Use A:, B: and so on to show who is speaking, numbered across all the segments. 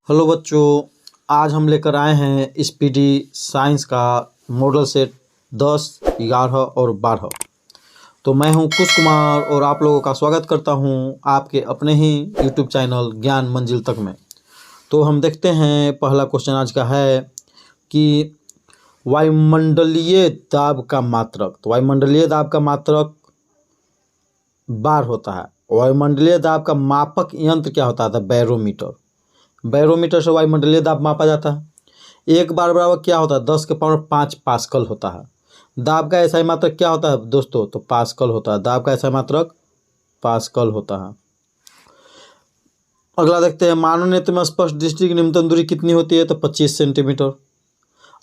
A: Hello बच्चों, आज हम लेकर आए हैं स्पीडी साइंस का मॉडल सेट 10, 11 और 12। तो मैं हूं कुश कुमार और आप लोगों का स्वागत करता हूं आपके अपने ही यूट्यूब चैनल ज्ञान मंजिल तक में। तो हम देखते हैं, पहला क्वेश्चन आज का है कि वायुमंडलीय दाब का मात्रक। तो वायुमंडलीय दाब का मात्रक बार होता है। वायुमंडलीय दाब का मापक यंत्र क्या होता है? बैरोमीटर। बैरोमीटर से वायुमंडलीय दाब मापा जाता है। एक बार बराबर क्या होता है? 10 के पावर 5 पास्कल होता है। दाब का ऐसा ही मात्रक क्या होता है दोस्तों? तो पास्कल होता है। दाब का ऐसा मात्रक पास्कल होता है। अगला देखते हैं, मानव नेत्र में स्पष्ट दृष्टि की न्यूनतम दूरी कितनी होती है? तो 25 सेंटीमीटर।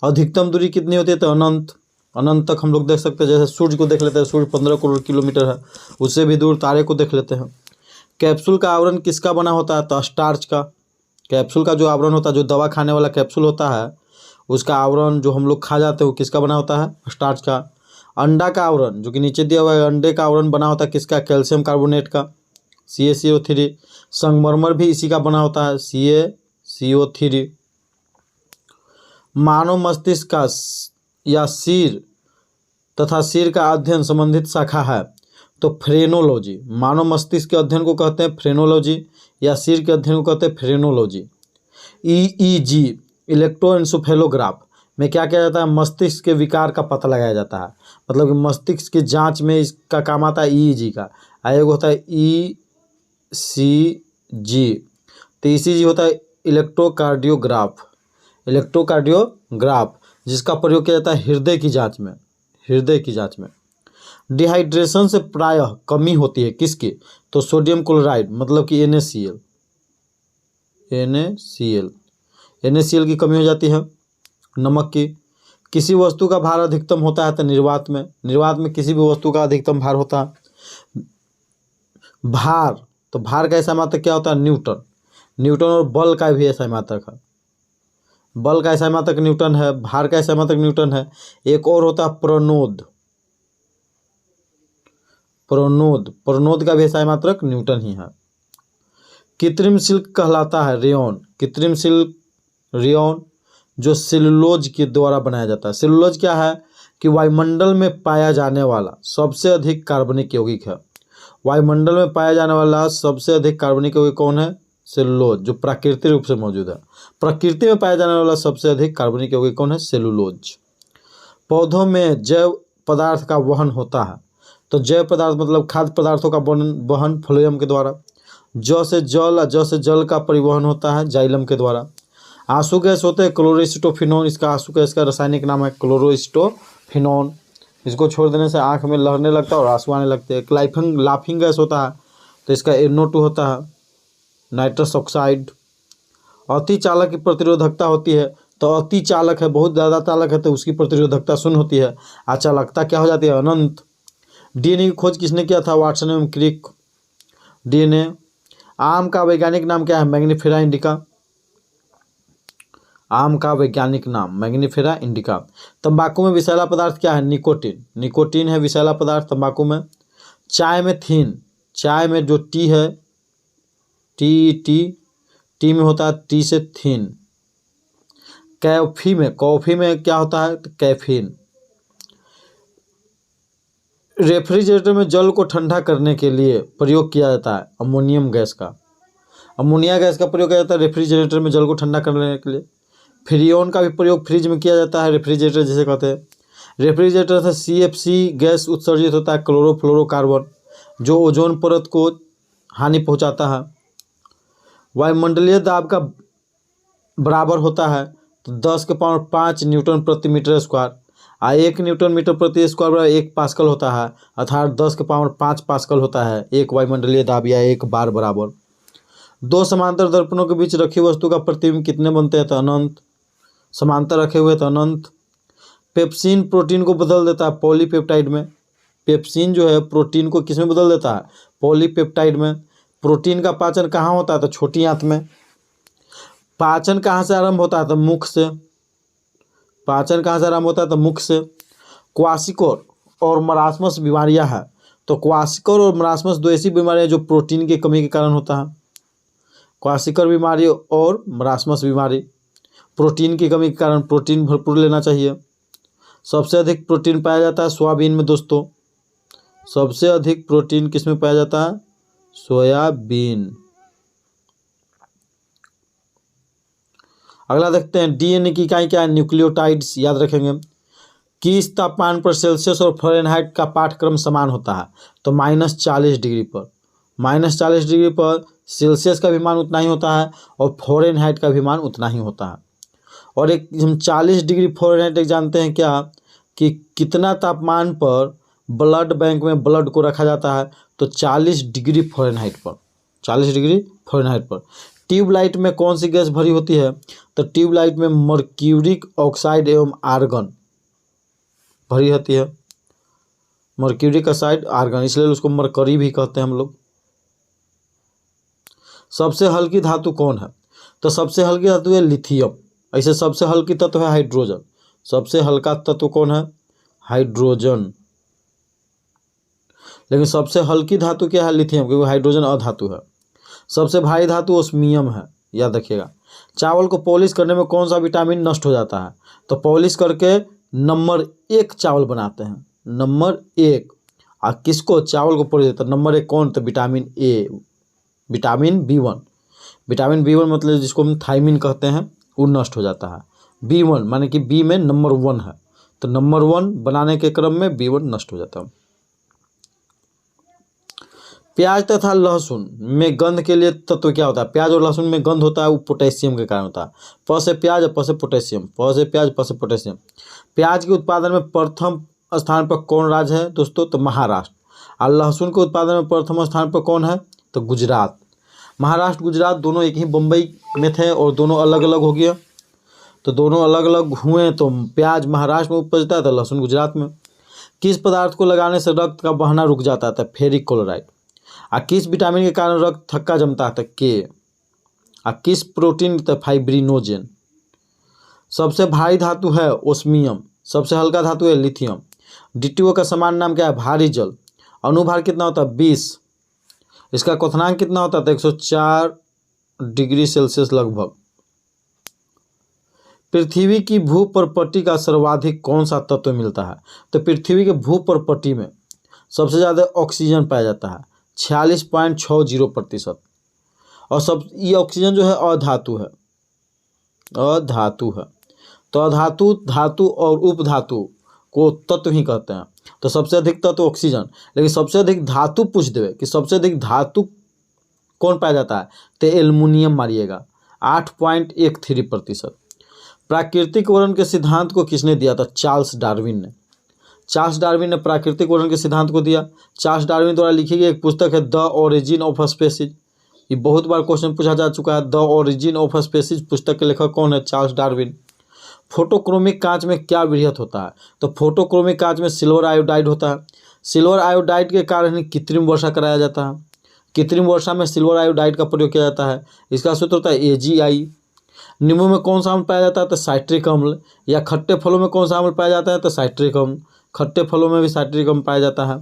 A: अधिकतम दूरी कितनी होती है? तो अनंत। अनंत तक हम लोग देख सकते हैं। जैसे सूर्य को देख लेते हैं, सूर्य 15 करोड़ किलोमीटर है, उससे भी दूर तारे को देख लेते हैं। कैप्सूल का आवरण किसका बना होता है? तो स्टार्च का। कैप्सूल का जो आवरण होता है, जो दवा खाने वाला कैप्सूल होता है, उसका आवरण जो हम लोग खा जाते हैं वो किसका बना होता है? स्टार्च का। अंडा का आवरण जो कि नीचे दिया हुआ है, अंडे का आवरण बना होता है किसका? कैल्शियम कार्बोनेट का, CaCO3। संगमरमर भी इसी का बना होता है, CaCO3। मानव मस्तिष्क का या सिर तथा सिर का अध्ययन संबंधित शाखा है तो फ्रेनोलॉजी। मानव मस्तिष्क के अध्ययन को कहते हैं फ्रेनोलॉजी, या सिर के अध्ययन को कहते हैं फ्रेनोलॉजी। EEG इलेक्ट्रोएन्सेफेलोग्राफ में क्या किया जाता है? मस्तिष्क के विकार का पता लगाया जाता है। मतलब कि मस्तिष्क की जांच में इसका काम आता है EEG का। एक होता है ECG। तो ECG होता है इलेक्ट्रोकार्डियोग्राफ। इलेक्ट्रोकार्डियोग्राफ जिसका प्रयोग किया जाता है हृदय की जांच में। हृदय की जांच में डिहाइड्रेशन से प्रायः कमी होती है किसकी? तो सोडियम क्लोराइड, मतलब कि NaCl। NaCl की कमी हो जाती है, नमक की। किसी वस्तु का भार अधिकतम होता है तो निर्वात में। निर्वात में किसी भी वस्तु का अधिकतम भार होता है। भार, तो भार का ऐसा मात्रक क्या होता है? न्यूटन। न्यूटन। और बल का भी ऐसा मात्रक है। बल का ऐसा मात्रक न्यूटन है, भार का ऐसा मात्रक न्यूटन है। एक और होता है प्रणोद। प्रणोद का भी ऐसा मात्रक न्यूटन ही है। कृत्रिम सिल्क कहलाता है रेयॉन। कृत्रिम सिल्क रेयॉन जो सेलुलोज के द्वारा बनाया जाता है। सेलुलोज क्या है कि वायुमंडल में पाया जाने वाला सबसे अधिक कार्बनिक यौगिक है। वायुमंडल में पाया जाने वाला सबसे अधिक कार्बनिक यौगिक कौन है? सेलुलोज, जो प्राकृतिक रूप से मौजूद है। प्रकृति में पाया जाने वाला सबसे अधिक कार्बनिक यौगिक कौन है? सेलुलोज। पौधों में जैव पदार्थ का वहन होता है तो जैव पदार्थ मतलब खाद्य पदार्थों का वहन फ्लोएम के द्वारा। जौ से जल का परिवहन होता है जाइलम के द्वारा। आंसू गैस होते हैं क्लोरोस्टोफिनोन। इसका आंसू गैस का रासायनिक नाम है क्लोरोस्टोफिनोन। इसको छोड़ देने से आंख में लहरने लगता है और आंसू आने लगते हैं। एक लाफिंग गैस होता है तो इसका NO2 होता है, नाइट्रस ऑक्साइड। अति चालक की प्रतिरोधकता होती है तो अति चालक है, बहुत ज़्यादा चालक है तो उसकी प्रतिरोधकता शून्य होती है। अचालकता क्या हो जाती है? अनंत। DNA की खोज किसने किया था? वाटसन एवं क्रिक। DNA। आम का वैज्ञानिक नाम क्या है? Mangifera indica. आम का वैज्ञानिक नाम मैग्नीफेरा इंडिका। तंबाकू में विषैला पदार्थ क्या है? निकोटीन। निकोटीन है विषैला पदार्थ तंबाकू में। चाय में थीन। चाय में जो टी है, टी में होता है टी से थीन। कॉफ़ी में क्या होता है? तो कैफीन। रेफ्रिजरेटर में जल को ठंडा करने के लिए प्रयोग किया जाता है अमोनियम गैस का। अमोनिया गैस का प्रयोग किया जाता है रेफ्रिजरेटर में जल को ठंडा करने के लिए। फ्रीओन का भी प्रयोग फ्रिज में किया जाता है, रेफ्रिजरेटर जिसे कहते हैं। रेफ्रिजरेटर से CFC गैस उत्सर्जित होता है, क्लोरोफ्लोरोकार्बन, जो ओजोन परत को हानि पहुंचाता है। वायुमंडलीय दाब का बराबर होता है तो 10 के पावर 5 न्यूटन प्रति मीटर स्क्वायर। 1 न्यूटन मीटर प्रति स्क्वायर बराबर 1 पास्कल होता है, अर्थात 10 के पावर 5 पास्कल होता है एक वायुमंडलीय दाब या एक बार बराबर। दो समांतर दर्पणों के बीच रखी वस्तु का प्रतिबिंब कितने बनते हैं? तो अनंत। समांतर रखे हुए तो अनंत। पेप्सिन प्रोटीन को बदल देता है पॉलीपेप्टाइड में। पेप्सिन जो है प्रोटीन को किस में बदल देता है? पॉलीपेप्टाइड में। प्रोटीन का पाचन कहाँ होता है? तो छोटी आंत में। पाचन कहाँ से आरंभ होता है? तो मुख से। पाचन कहाँ से आरंभ होता है? तो मुख से। क्वासिकोर और मरासमस बीमारियां हैं तो क्वासिकोर और मरासमस दो ऐसी बीमारियां जो प्रोटीन की कमी के कारण होता है। क्वासिकर बीमारी और मरासमस बीमारी। प्रोटीन की कमी के कारण प्रोटीन भरपूर लेना चाहिए। सबसे अधिक प्रोटीन पाया जाता है सोयाबीन में दोस्तों। सबसे अधिक प्रोटीन किस में पाया जाता है? सोयाबीन। अगला देखते हैं, डीएनए की इकाई क्या है? न्यूक्लियोटाइड्स। याद रखेंगे। किस तापमान पर सेल्सियस और फ़ारेनहाइट का पाठ्यक्रम समान होता है? तो -40 डिग्री पर। -40 डिग्री पर सेल्सियस का भी मान उतना ही होता है और फ़ारेनहाइट का भी मान उतना ही होता है। और एक हम 40 डिग्री फ़ारेनहाइट एक जानते हैं क्या, कि कितना तापमान पर ब्लड बैंक में ब्लड को रखा जाता है? तो 40 डिग्री फ़ारेनहाइट पर। 40 डिग्री फ़ारेनहाइट पर। ट्यूबलाइट में कौन सी गैस भरी होती है? तो ट्यूबलाइट में मर्क्यूरिक ऑक्साइड एवं आर्गन भरी होती है। मर्क्यूरिक ऑक्साइड आर्गन, इसलिए उसको मरकरी भी कहते हैं हम लोग। सबसे हल्की धातु कौन है? तो सबसे हल्की धातु है लिथियम। ऐसे सबसे हल्की तत्व है हाइड्रोजन। सबसे हल्का तत्व कौन है? हाइड्रोजन। लेकिन सबसे हल्की धातु क्या है? लिथियम, क्योंकि हाइड्रोजन अधातु है। सबसे भारी धातु ओस्मियम है, याद रखिएगा। चावल को पॉलिश करने में कौन सा विटामिन नष्ट हो जाता है? तो पॉलिश करके नंबर 1 चावल बनाते हैं, नंबर 1। और किसको? चावल को पॉलिश देता है। नंबर 1 कौन? तो vitamin A, vitamin B1। Vitamin B1 मतलब जिसको हम थायमिन कहते हैं, वो नष्ट हो जाता है। B1 माने कि बी में नंबर 1 है, तो नंबर 1 बनाने के क्रम में B1 नष्ट हो जाता है। प्याज तथा लहसुन में गंध के लिए तत्व क्या होता है? प्याज और लहसुन में गंध होता है, वो पोटेशियम के कारण होता है। प से प्याज और प से पोटेशियम, प से प्याज प से पोटेशियम। प्याज के उत्पादन में प्रथम स्थान पर कौन राज्य है दोस्तों? तो महाराष्ट्र। और लहसुन के उत्पादन में प्रथम स्थान पर कौन है? तो गुजरात। महाराष्ट्र गुजरात दोनों एक ही बम्बई में थे और दोनों अलग अलग हो गया, तो दोनों अलग अलग हुए, तो प्याज महाराष्ट्र में उपजता है तो लहसुन गुजरात में। किस पदार्थ को लगाने से रक्त का बहना रुक जाता है? तो फेरिक क्लोराइड। और किस विटामिन के कारण रक्त थक्का जमता है? तो के। और किस प्रोटीन? तो फाइब्रिनोजेन। सबसे भारी धातु है ओस्मियम। सबसे हल्का धातु है लिथियम। D2O का समान नाम क्या है? भारी जल। अनुभार कितना होता है? 20। इसका क्वथनांक कितना होता है? तो 104 डिग्री सेल्सियस लगभग। पृथ्वी की भूपर्पट्टी का सर्वाधिक कौन सा तत्व मिलता है? तो पृथ्वी के भूपर्पट्टी में सबसे ज़्यादा ऑक्सीजन पाया जाता है, 46.60%। और सब ये ऑक्सीजन जो है अधातु है, अधातु है। तो अधातु, धातु और उपधातु को तत्व ही कहते हैं। तो सबसे अधिक तत्व ऑक्सीजन, लेकिन सबसे अधिक धातु पूछ देवे कि सबसे अधिक धातु कौन पाया जाता है? तो एल्युमिनियम मारिएगा, 8.13%। प्राकृतिक वर्ण के सिद्धांत को किसने दिया था? चार्ल्स डार्विन ने। चार्ल्स डार्विन ने प्राकृतिक वर्ण के सिद्धांत को दिया। चार्ल्स डार्विन द्वारा लिखी गई एक पुस्तक है द ओरिजिन ऑफ स्पीसीज। ये बहुत बार क्वेश्चन पूछा जा चुका है। द ओरिजिन ऑफ स्पीसीज पुस्तक के लेखक कौन है? Charles Darwin. फोटोक्रोमिक कांच में क्या विरहित होता है? तो फोटोक्रोमिक कांच में सिल्वर आयोडाइड होता है। सिल्वर आयोडाइड के कारण ही कृत्रिम वर्षा कराया जाता है। कृत्रिम वर्षा में सिल्वर आयोडाइड का प्रयोग किया जाता है। इसका सूत्र होता है AgI। नींबू में कौन सा अम्ल पाया जाता है? तो साइट्रिक अम्ल। या खट्टे फलों में कौन सा अम्ल पाया जाता है? तो साइट्रिक अम्ल। खट्टे फलों में भी साइट्रिक अम्ल पाया जाता है।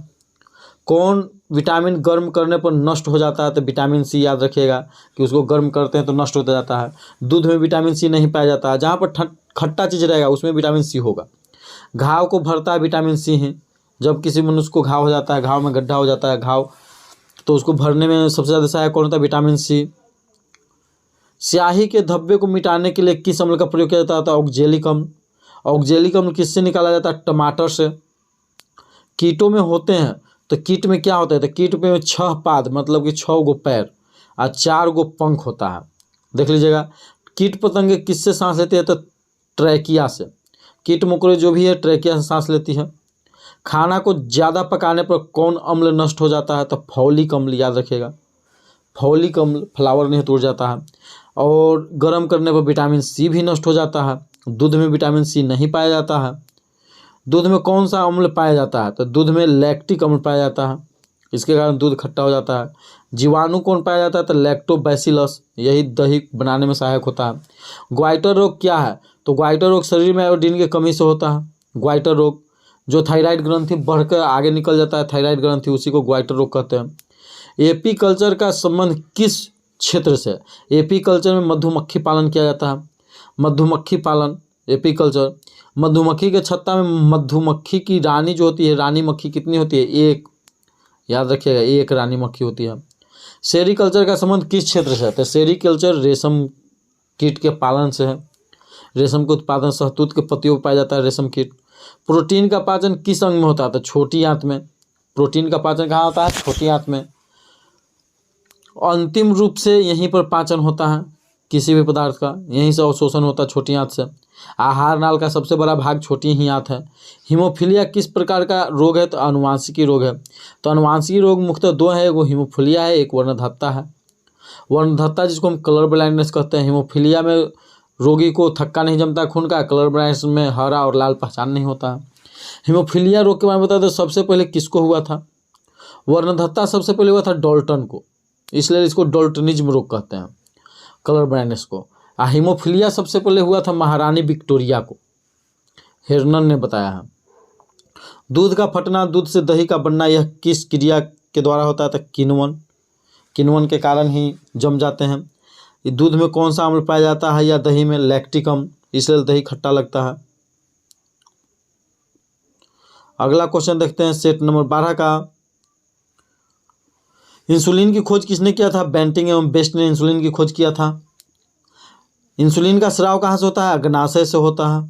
A: कौन विटामिन गर्म करने पर नष्ट हो जाता है? तो विटामिन C। याद रखिएगा कि उसको गर्म करते हैं तो नष्ट होता जाता है। दूध में विटामिन C नहीं पाया जाता है। जहाँ पर खट्टा चीज़ रहेगा उसमें विटामिन C होगा। घाव को भरता है विटामिन C है। जब किसी मनुष्य को घाव हो जाता है, घाव में गड्ढा हो जाता है घाव, तो उसको भरने में सबसे ज़्यादा सहायक कौन होता है? Vitamin C। स्याही के धब्बे को मिटाने के लिए किस अम्ल का प्रयोग किया जाता है? ऑक्जेलिक अम्ल। ऑक्जेलिक अम्ल किससे निकाला जाता है? टमाटर से। कीटों में होते हैं, तो कीट में क्या होता है? तो कीट में 6 पाद मतलब कि 6 गो पैर और 4 गो पंख होता है। देख लीजिएगा। कीट पतंगे किससे सांस लेते हैं? तो ट्रैकिया से। कीट मकोड़े जो भी है ट्रैकिया से सांस लेती है। खाना को ज़्यादा पकाने पर कौन अम्ल नष्ट हो जाता है? तो फॉलिक अम्ल। याद रखिएगा, फॉलिक अम्ल फ्लावर नहीं टूट जाता है। और गर्म करने पर विटामिन C भी नष्ट हो जाता है। दूध में विटामिन C नहीं पाया जाता है। दूध में कौन सा अम्ल पाया जाता है? तो दूध में लैक्टिक अम्ल पाया जाता है। इसके कारण दूध खट्टा हो जाता है। जीवाणु कौन पाया जाता है? तो लैक्टोबैसिलस। यही दही बनाने में सहायक होता है। ग्वाइटर रोग क्या है? तो ग्वाइटर रोग शरीर में आयोडीन की कमी से होता है। ग्वाइटर रोग जो थायराइड ग्रंथि बढ़कर आगे निकल जाता है, थायराइड ग्रंथि, उसी को ग्वाइटर रोग कहते हैं। एपीकल्चर का संबंध किस क्षेत्र से। एपीकल्चर में मधुमक्खी पालन किया जाता है। मधुमक्खी पालन, एपीकल्चर। मधुमक्खी के छत्ता में मधुमक्खी की रानी जो होती है, रानी मक्खी कितनी होती है? एक। याद रखिएगा, एक रानी मक्खी होती है। सेरीकल्चर का संबंध किस क्षेत्र से है? तो सेरीकल्चर रेशम कीट के पालन से है। रेशम के उत्पादन, शहतूत के पत्तियों पर पाया जाता है रेशम कीट। प्रोटीन का पाचन किस अंग में होता है? तो छोटी आंत में। प्रोटीन का पाचन कहाँ होता है? छोटी आंत में। अंतिम रूप से यहीं पर पाचन होता है किसी भी पदार्थ का, यहीं से अवशोषण होता है छोटी आंत से। आहार नाल का सबसे बड़ा भाग छोटी ही आंत है। हीमोफीलिया किस प्रकार का रोग है? तो अनुवांशिकी रोग है। तो अनुवांशिकी रोग मुख्यतः दो है, वो हीमोफीलिया है, एक वर्णधत्ता है। वर्णधत्ता जिसको हम कलर ब्लाइंडनेस कहते हैं। हीमोफीलिया में रोगी को थक्का नहीं जमता खून का, कलर ब्लाइंडनेस में हरा और लाल पहचान नहीं होता है। हीमोफीलिया रोग के बारे में बता दें, सबसे पहले किसको हुआ था? वर्णधत्ता सबसे पहले हुआ था डॉल्टन को, इसलिए इसको डॉल्टनिज्म रोग कहते हैं, कलर ब्लाइंडनेस को। हीमोफीलिया सबसे पहले हुआ था महारानी विक्टोरिया को, हेर्नन ने बताया है। दूध का फटना, दूध से दही का बनना, यह किस क्रिया के द्वारा होता है? किण्वन। किण्वन के कारण ही जम जाते हैं। दूध में कौन सा अम्ल पाया जाता है या दही में? लैक्टिक अम्ल, इसलिए दही खट्टा लगता है। अगला क्वेश्चन देखते हैं सेट नंबर 12 का। इंसुलिन की खोज किसने किया था? बेंटिंग एवं बेस्ट ने इंसुलिन की खोज किया था। इंसुलिन का स्राव कहाँ से होता है? अग्नाशय से होता है।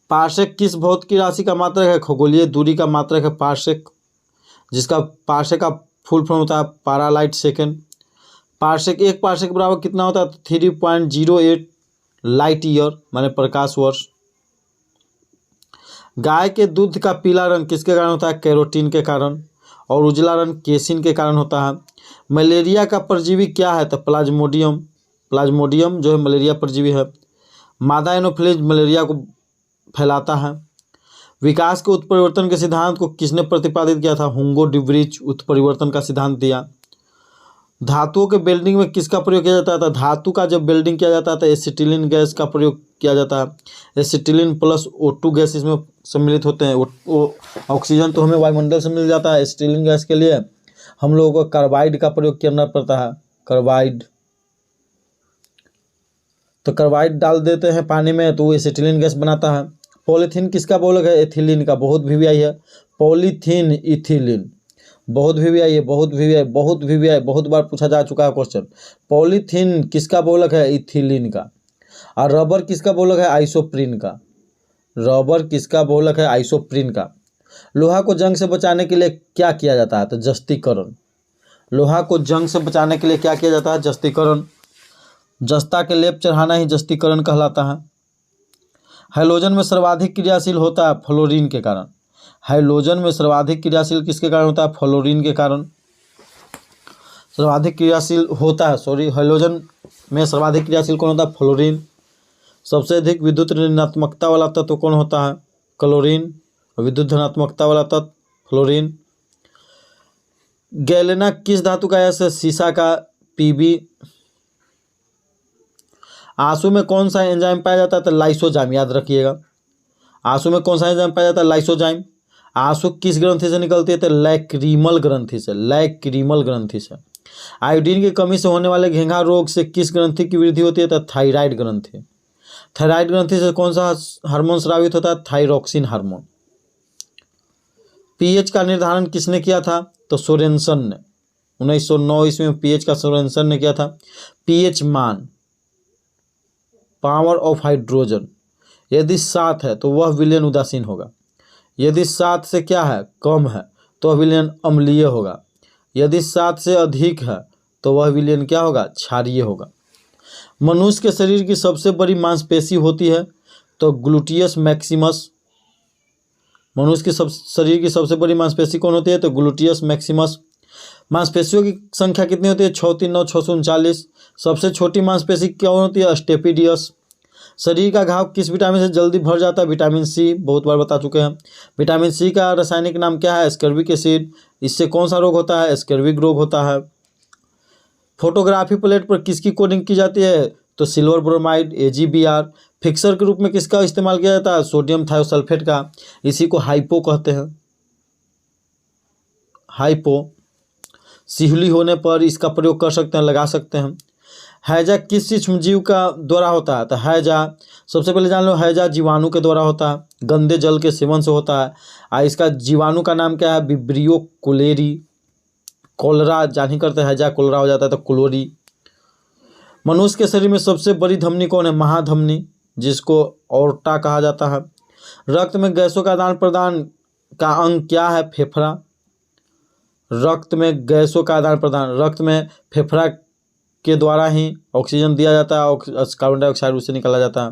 A: पार्सेक किस भौतिक की राशि का मात्रक है? खगोलीय दूरी का मात्रक है पार्सेक, जिसका पार्सेक का फुल फॉर्म होता है पारालाइट सेकेंड। पार्सेक, एक पार्सेक बराबर कितना होता है? 3.08 लाइट ईयर, माने प्रकाश वर्ष। गाय के दूध का पीला रंग किसके कारण होता है? कैरोटीन के कारण। और उजला रंग केसिन के कारण होता है। मलेरिया का परजीवी क्या है? तो प्लाज्मोडियम। प्लाज्मोडियम जो है मलेरिया परजीवी है। मादा एनोफिलीज मलेरिया को फैलाता है। विकास के उत्परिवर्तन के सिद्धांत को किसने प्रतिपादित किया था? हुंगो डिब्रिच उत्परिवर्तन का सिद्धांत दिया। धातुओं के वेल्डिंग में किसका प्रयोग किया जाता है? धातु का जब वेल्डिंग किया जाता है तो एसिटिलीन गैस का प्रयोग किया जाता है। एसिटिलीन प्लस O2 गैस इसमें सम्मिलित होते हैं। ऑक्सीजन तो हमें वायुमंडल से मिल जाता है, एसिटिलीन गैस के लिए हम लोगों को कार्बाइड का प्रयोग करना पड़ता है। कार्बाइड, तो कार्बाइड डाल देते हैं पानी में तो वो एसिटिलीन गैस बनाता है। पॉलीथीन किसका बहुलक है? एथिलीन का। बहुत वीवीआई है। पॉलीथीन, इथिलीन, बहुत वीवीआई है, बहुत वीवीआई, बहुत वीवीआई, बहुत बार पूछा जा चुका है क्वेश्चन। पॉलीथीन किसका बहुलक है? इथिलीन का। और रबर किसका बहुलक है? आइसोप्रीन का। रबर किसका बहुलक है? आइसोप्रीन का। लोहा को जंग से बचाने के लिए क्या किया जाता है? तो जस्तीकरण। लोहा को जंग से बचाने के लिए क्या किया जाता है? जस्तीकरण। जस्ता के लेप चढ़ाना ही जस्तीकरण कहलाता है। हाइड्रोजन में सर्वाधिक क्रियाशील होता है फ्लोरीन के कारण। हाइड्रोजन में सर्वाधिक क्रियाशील किसके कारण होता है? फ्लोरीन के कारण सर्वाधिक क्रियाशील होता है। हाइड्रोजन में सर्वाधिक क्रियाशील कौन होता है? फ्लोरीन। सबसे अधिक विद्युत ऋणात्मकता वाला तत्व कौन होता है? क्लोरीन। और विद्युत धनात्मकता वाला तत्व फ्लोरीन। गैलेना किस धातु का है? सीसा का, Pb। आंसू में कौन सा एंजाइम पाया जाता है? तो लाइसोजाइम, याद रखिएगा। आंसू में कौन सा एंजाइम पाया जाता है? लाइसोजाइम। आंसू किस ग्रंथि से निकलती है? तो लैक्रीमल ग्रंथि से, लैक्रीमल ग्रंथि से। आयोडीन की कमी से होने वाले घेंघा रोग से किस ग्रंथि की वृद्धि होती है? तो थायराइड ग्रंथि। थायराइड ग्रंथि से कौन सा हार्मोन स्रावित होता है? Thyroxine hormone. पीएच का निर्धारण किसने किया था? तो सोरेनसन ने। 1909 ईस्वी में पीएच का सोरेनसन ने किया था। पीएच मान, पावर ऑफ हाइड्रोजन, यदि 7 है तो वह विलयन उदासीन होगा। यदि 7 से क्या है? कम है तो वह विलयन अम्लीय होगा। यदि 7 से अधिक है तो वह विलयन क्या होगा? क्षारीय होगा। मनुष्य के शरीर की सबसे बड़ी मांसपेशी होती है तो ग्लूटियस मैक्सिमस। मनुष्य के शरीर की सबसे बड़ी मांसपेशी कौन होती है? तो ग्लूटियस मैक्सिमस। मांसपेशियों की संख्या कितनी होती है? 639, सबसे छोटी मांसपेशी कौन होती है? स्टेपिडियस। शरीर का घाव किस विटामिन से जल्दी भर जाता है? विटामिन सी, बहुत बार बता चुके हैं। विटामिन सी का रासायनिक नाम क्या है? Ascorbic acid. इससे कौन सा रोग होता है? एस्कर्बिक रोग होता है। फोटोग्राफी प्लेट पर किसकी कोडिंग की जाती है? तो सिल्वर ब्रोमाइड, AgBr। फिक्सर के रूप में किसका इस्तेमाल किया जाता है? सोडियम थायोसल्फेट का। इसी को हाइपो कहते हैं, हाइपो। सिहुली होने पर इसका प्रयोग कर सकते हैं, लगा सकते हैं। हैजा किस सूक्ष्म जीव का द्वारा होता है? तो हैजा सबसे पहले जान लो, हैजा जीवाणु के द्वारा होता है, गंदे जल के सेवन से होता है। इसका जीवाणु का नाम क्या है? Vibrio cholerae. कोलरा जान ही करते हैं, हैजा कोलरा हो जाता है तो क्लोरी। मनुष्य के शरीर में सबसे बड़ी धमनी कौन है? महाधमनी, जिसको ऑर्टा कहा जाता है। रक्त में गैसों का आदान प्रदान का अंग क्या है? फेफड़ा। रक्त में गैसों का आदान प्रदान, रक्त में फेफड़ा के द्वारा ही ऑक्सीजन दिया जाता है और कार्बन डाइऑक्साइड उससे निकाला जाता है।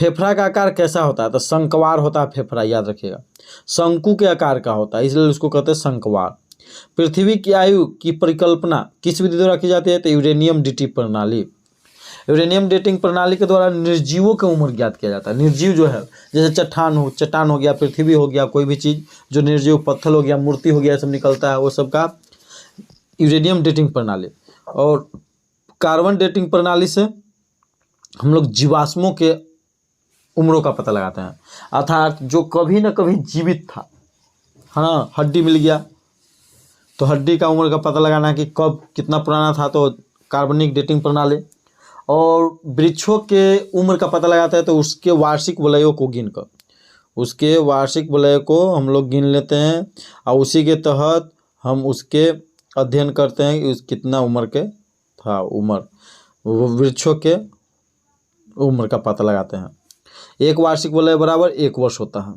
A: फेफड़ा का आकार कैसा होता है? तो शंक्वार होता है फेफड़ा, याद रखिएगा। शंकु के आकार का होता है, इसलिए उसको कहते हैं शंक्वार। पृथ्वी की आयु की परिकल्पना किस विधि द्वारा की जाती है? तो यूरेनियम डेटिंग प्रणाली। यूरेनियम डेटिंग प्रणाली के द्वारा निर्जीवों की उम्र ज्ञात किया जाता है। निर्जीव जो है, जैसे चट्टान हो गया, पृथ्वी हो गया, कोई भी चीज़ जो निर्जीव, पत्थर हो गया, मूर्ति हो गया, सब निकलता है, वो सब का यूरेनियम डेटिंग प्रणाली। और कार्बन डेटिंग प्रणाली से हम लोग जीवाश्मों के उम्रों का पता लगाते हैं, अर्थात जो कभी न कभी जीवित था, है ना, हड्डी मिल गया तो हड्डी का उम्र का पता लगाना कि कब कितना पुराना था, तो कार्बनिक डेटिंग प्रणाली। और वृक्षों के उम्र का पता लगाता है तो उसके वार्षिक वलयों को गिनकर, उसके वार्षिक वलय को हम लोग गिन लेते हैं और उसी के तहत हम उसके अध्ययन करते हैं कि उस कितना उम्र के था, उम्र वृक्षों के उम्र का पता लगाते हैं। एक वार्षिक वलय बराबर 1 वर्ष होता है।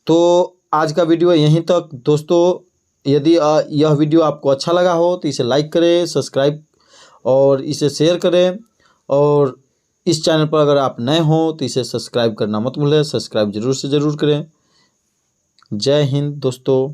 A: तो आज का वीडियो यहीं तक दोस्तों। यदि यह वीडियो आपको अच्छा लगा हो तो इसे लाइक करें, सब्सक्राइब और इसे शेयर करें। और इस चैनल पर अगर आप नए हो तो इसे सब्सक्राइब करना मत भूलें, सब्सक्राइब जरूर से ज़रूर करें। जय हिंद दोस्तों।